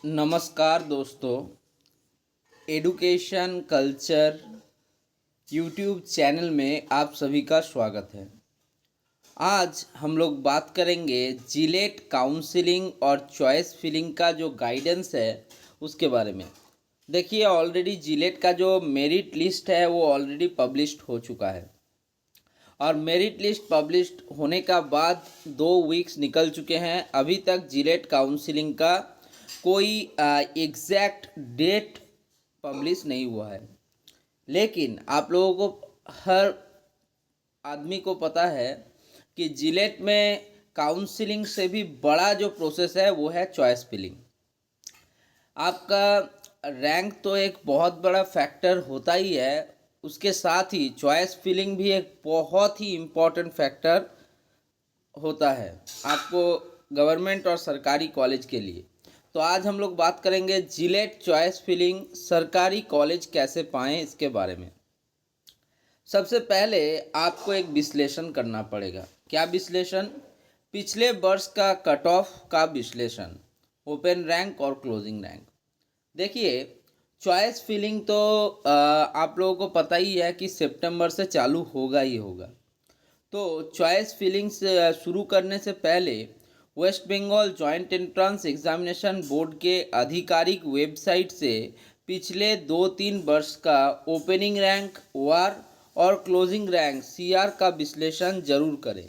नमस्कार दोस्तों, education culture YouTube channel में आप सभी का स्वागत है। आज हम लोग बात करेंगे जिलेट काउंसलिंग और चॉइस फिलिंग का जो गाइडेंस है उसके बारे में। देखिए, ऑलरेडी जिलेट का जो मेरिट लिस्ट है वो ऑलरेडी पब्लिश्ड हो चुका है और मेरिट लिस्ट पब्लिश्ड होने का बाद 2 वीक्स निकल चुके हैं। अभी तक जिलेट काउंसलिंग का कोई एग्जैक्ट डेट पब्लिश नहीं हुआ है, लेकिन आप लोगों को, हर आदमी को पता है कि जिलेट में काउंसलिंग से भी बड़ा जो प्रोसेस है वो है चॉइस फिलिंग। आपका रैंक तो एक बहुत बड़ा फैक्टर होता ही है, उसके साथ ही चॉइस फिलिंग भी एक बहुत ही इम्पोर्टेंट फैक्टर होता है आपको गवर्नमेंट और सरकारी कॉलेज के लिए। तो आज हम लोग बात करेंगे जिलेट चॉइस फिलिंग सरकारी कॉलेज कैसे पाएँ इसके बारे में। सबसे पहले आपको एक विश्लेषण करना पड़ेगा। क्या विश्लेषण? पिछले वर्ष का कट ऑफ का विश्लेषण, ओपन रैंक और क्लोजिंग रैंक। देखिए, चॉइस फिलिंग तो आप लोगों को पता ही है कि सितंबर से चालू होगा ही होगा। तो चॉइस फिलिंग से शुरू करने से पहले West Bengal joint entrance examination board के आधिकारिक वेबसाइट से पिछले 2-3 वर्ष का ओपनिंग रैंक ओआर और क्लोजिंग रैंक सीआर का विश्लेषण जरूर करें।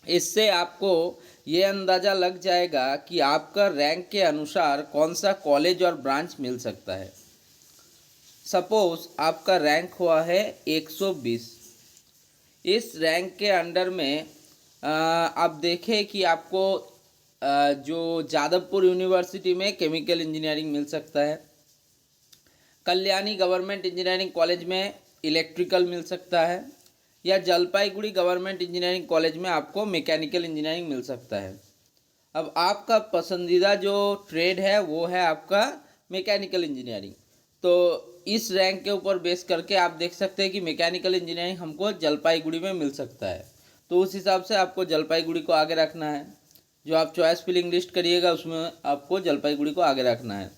इससे आपको ये अंदाज़ा लग जाएगा कि आपका रैंक के अनुसार कौन सा कॉलेज और ब्रांच मिल सकता है। सपोज आपका रैंक हुआ है 120। इस रैंक के अंडर में आप देखें कि आपको जो जादवपुर यूनिवर्सिटी में केमिकल इंजीनियरिंग मिल सकता है, कल्याणी गवर्नमेंट इंजीनियरिंग कॉलेज में इलेक्ट्रिकल मिल सकता है, या जलपाईगुड़ी गवर्नमेंट इंजीनियरिंग कॉलेज में आपको मैकेनिकल इंजीनियरिंग मिल सकता है। अब आपका पसंदीदा जो ट्रेड है वो है आपका मैकेनिकल इंजीनियरिंग। तो इस रैंक के ऊपर बेस करके आप देख सकते हैं कि मैकेनिकल इंजीनियरिंग हमको जलपाईगुड़ी में मिल सकता है, तो उस हिसाब से आपको जलपाईगुड़ी को आगे रखना है। जो आप चॉइस फिलिंग लिस्ट करिएगा उसमें आपको जलपाईगुड़ी को आगे रखना है।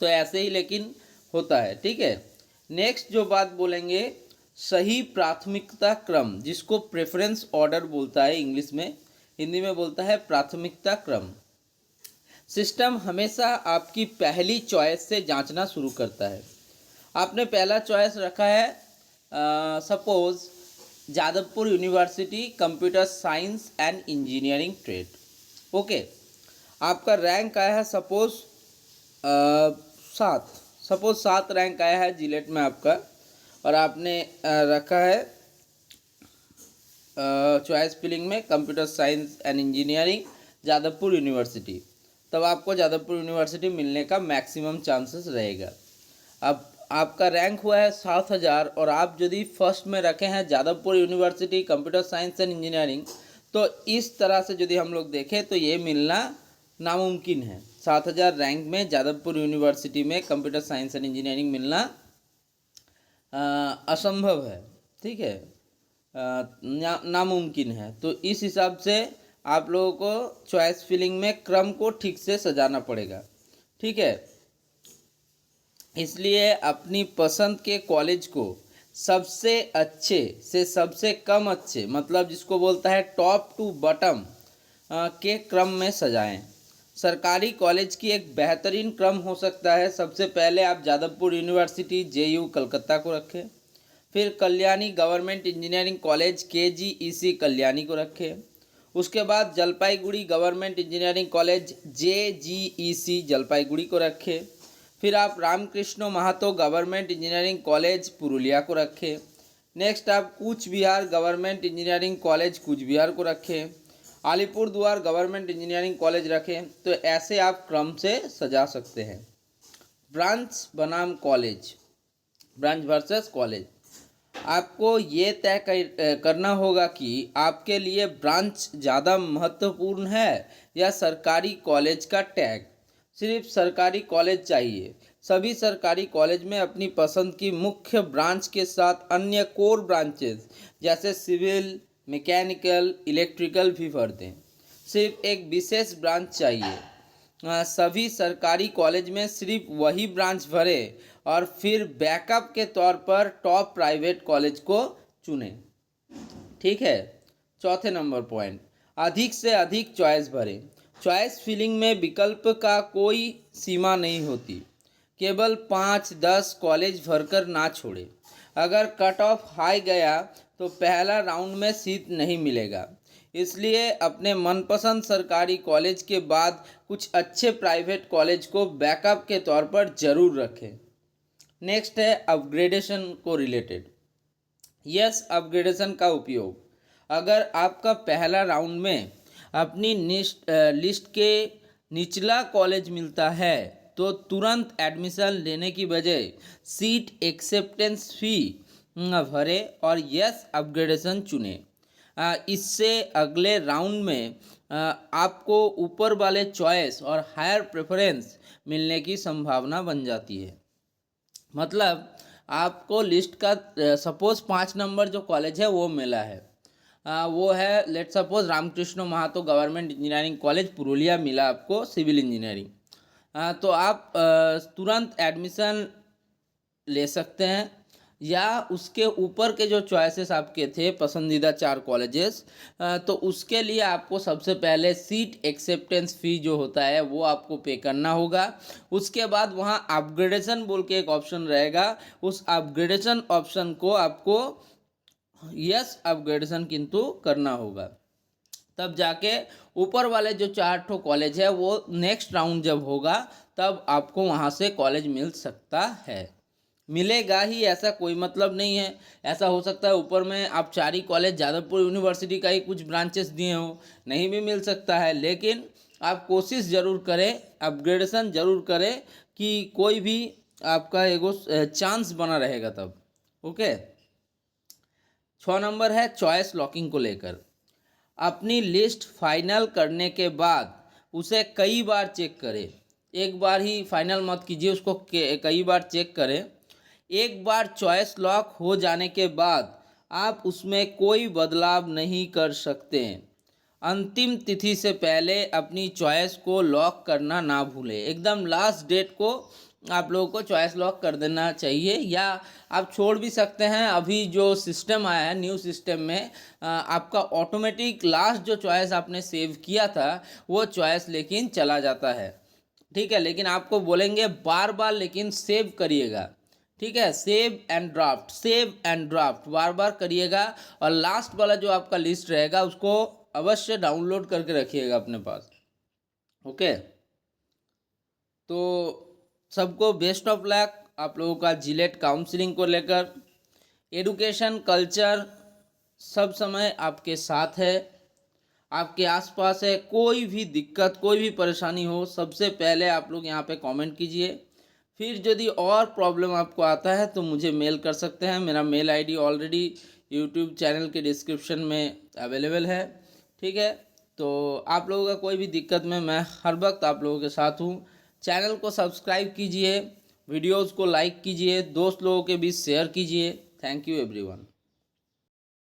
तो ऐसे ही लेकिन होता है, ठीक है। नेक्स्ट जो बात बोलेंगे, सही प्राथमिकता क्रम, जिसको प्रेफरेंस ऑर्डर बोलता है इंग्लिश में, हिंदी में बोलता है प्राथमिकता क्रम। सिस्टम हमेशा आपकी पहली चॉइस से जांचना शुरू करता है। आपने पहला चॉइस रखा है suppose Jadavpur university computer science and engineering trade, okay. आपका रैंक आया है सपोज 7 रैंक आया है जिलेट में आपका, और आपने रखा है चॉइस फिलिंग में computer science and engineering Jadavpur university, तब आपको जादवपुर यूनिवर्सिटी मिलने का मैक्सिमम चांसेस रहेगा। अब आपका रैंक हुआ है 7000 और आप यदि फर्स्ट में रखे हैं Jadavpur university computer science and engineering, तो इस तरह से यदि हम लोग देखें तो ये मिलना नामुमकिन है। 7000 रैंक में जादवपुर यूनिवर्सिटी में कंप्यूटर साइंस एंड इंजीनियरिंग मिलना असंभव है, ठीक है, नामुमकिन है। तो इस हिसाब से आप लोगों को चॉइस फिलिंग में क्रम को ठीक से सजाना पड़ेगा, ठीक है। इसलिए अपनी पसंद के कॉलेज को सबसे अच्छे से सबसे कम अच्छे, मतलब जिसको बोलता है टॉप टू बॉटम के क्रम में सजाएं। सरकारी कॉलेज की एक बेहतरीन क्रम हो सकता है, सबसे पहले आप जादवपुर यूनिवर्सिटी जेयू कलकत्ता को रखें, फिर Kalyani government engineering college KGEC Kalyani को रखें, उसके बाद Jalpaiguri government engineering college JGEC Jalpaiguri को रखें, फिर आप Ramkrishna Mahato government engineering college Purulia को रखें। नेक्स्ट आप Cooch Behar government engineering college Cooch Behar को रखें, अलीपुरद्वार गवर्नमेंट इंजीनियरिंग कॉलेज रखें। तो ऐसे आप क्रम से सजा सकते हैं। ब्रांच बनाम कॉलेज, ब्रांच वर्सेस कॉलेज, आपको ये तय करना होगा कि आपके लिए ब्रांच ज़्यादा महत्वपूर्ण है या सरकारी कॉलेज का टैग। सिर्फ सरकारी कॉलेज चाहिए। सभी सरकारी कॉलेज में अपनी पसंद की मुख्य ब्रांच के साथ अन्य कोर ब्रांचेस जैसे सिविल, मैकेनिकल, इलेक्ट्रिकल भी भरते हैं। सिर्फ एक विशेष ब्रांच चाहिए। सभी सरकारी कॉलेज में सिर्फ वही ब्रांच भरे और फिर बैकअप के तौर पर टॉप प्राइवेट कॉलेज को चुने। ठीक है। चौथे नंबर पॉइंट, अधिक से अधिक चॉइस भरें। चॉइस फिलिंग में विकल्प का कोई सीमा नहीं होती, केवल 5-10 कॉलेज भरकर ना छोड़े। अगर कट ऑफ हाई गया तो पहला राउंड में सीट नहीं मिलेगा, इसलिए अपने मनपसंद सरकारी कॉलेज के बाद कुछ अच्छे प्राइवेट कॉलेज को बैकअप के तौर पर ज़रूर रखें। नेक्स्ट है अपग्रेडेशन को रिलेटेड। यस, अपग्रेडेशन का उपयोग। अगर आपका पहला राउंड में अपनी लिस्ट के निचला कॉलेज मिलता है तो तुरंत एडमिशन लेने की बजाय सीट एक्सेप्टेंस फी भरे और यस अपग्रेडेशन चुने। इससे अगले राउंड में आपको ऊपर वाले चॉइस और हायर प्रेफरेंस मिलने की संभावना बन जाती है। मतलब आपको लिस्ट का सपोज 5 नंबर जो कॉलेज है वो मिला है, वो है let suppose Ramakrishna Mahato government engineering college Purulia मिला आपको सिविल इंजीनियरिंग। तो आप तुरंत एडमिशन ले सकते हैं, या उसके ऊपर के जो चॉइसेस आपके थे पसंदीदा 4 कॉलेजेस, तो उसके लिए आपको सबसे पहले सीट एक्सेप्टेंस फ़ी जो होता है वो आपको पे करना होगा। उसके बाद वहाँ अपग्रेडेशन बोल के एक ऑप्शन रहेगा, उस अपग्रेडेशन ऑप्शन को आपको यस अपग्रेडेशन किंतु करना होगा, तब जाके ऊपर वाले जो 4 कॉलेज है वो नेक्स्ट राउंड जब होगा तब आपको वहाँ से कॉलेज मिल सकता है। मिलेगा ही ऐसा कोई मतलब नहीं है, ऐसा हो सकता है ऊपर में आप 4 ही कॉलेज जादवपुर यूनिवर्सिटी का ही कुछ ब्रांचेस दिए हो, नहीं भी मिल सकता है। लेकिन आप कोशिश ज़रूर करें, अपग्रेडेशन ज़रूर करें कि कोई भी आपका एगो चांस बना रहेगा तब। ओके। 6 नंबर है चॉइस लॉकिंग को लेकर। अपनी लिस्ट फाइनल करने के बाद उसे कई बार चेक करें। एक बार ही फाइनल मत कीजिए, उसको कई बार चेक करें। एक बार चॉइस लॉक हो जाने के बाद आप उसमें कोई बदलाव नहीं कर सकते। अंतिम तिथि से पहले अपनी चॉइस को लॉक करना ना भूलें। एकदम लास्ट डेट को आप लोगों को चॉइस लॉक कर देना चाहिए, या आप छोड़ भी सकते हैं। अभी जो सिस्टम आया है न्यू सिस्टम में आपका ऑटोमेटिक लास्ट जो चॉइस आपने सेव किया था वो चॉइस लेकिन चला जाता है। ठीक है, लेकिन आपको बोलेंगे बार बार लेकिन सेव करिएगा। ठीक है, सेव एंड ड्राफ्ट बार बार करिएगा, और लास्ट वाला जो आपका लिस्ट रहेगा उसको अवश्य डाउनलोड करके रखिएगा अपने पास। ओके, तो सबको बेस्ट ऑफ लक आप लोगों का जिलेट काउंसलिंग को लेकर। एडुकेशन कल्चर सब समय आपके साथ है, आपके आसपास है। कोई भी दिक्कत कोई भी परेशानी हो सबसे पहले आप लोग यहाँ पे कमेंट कीजिए। फिर यदि और प्रॉब्लम आपको आता है तो मुझे मेल कर सकते हैं। मेरा mail ID already YouTube channel के डिस्क्रिप्शन में अवेलेबल है। ठीक है, तो आप लोगों का कोई भी दिक्कत में मैं हर वक्त आप लोगों के साथ हूँ। चैनल को सब्सक्राइब कीजिए, वीडियोज़ को लाइक कीजिए, दोस्त लोगों के बीच शेयर कीजिए। Thank you everyone.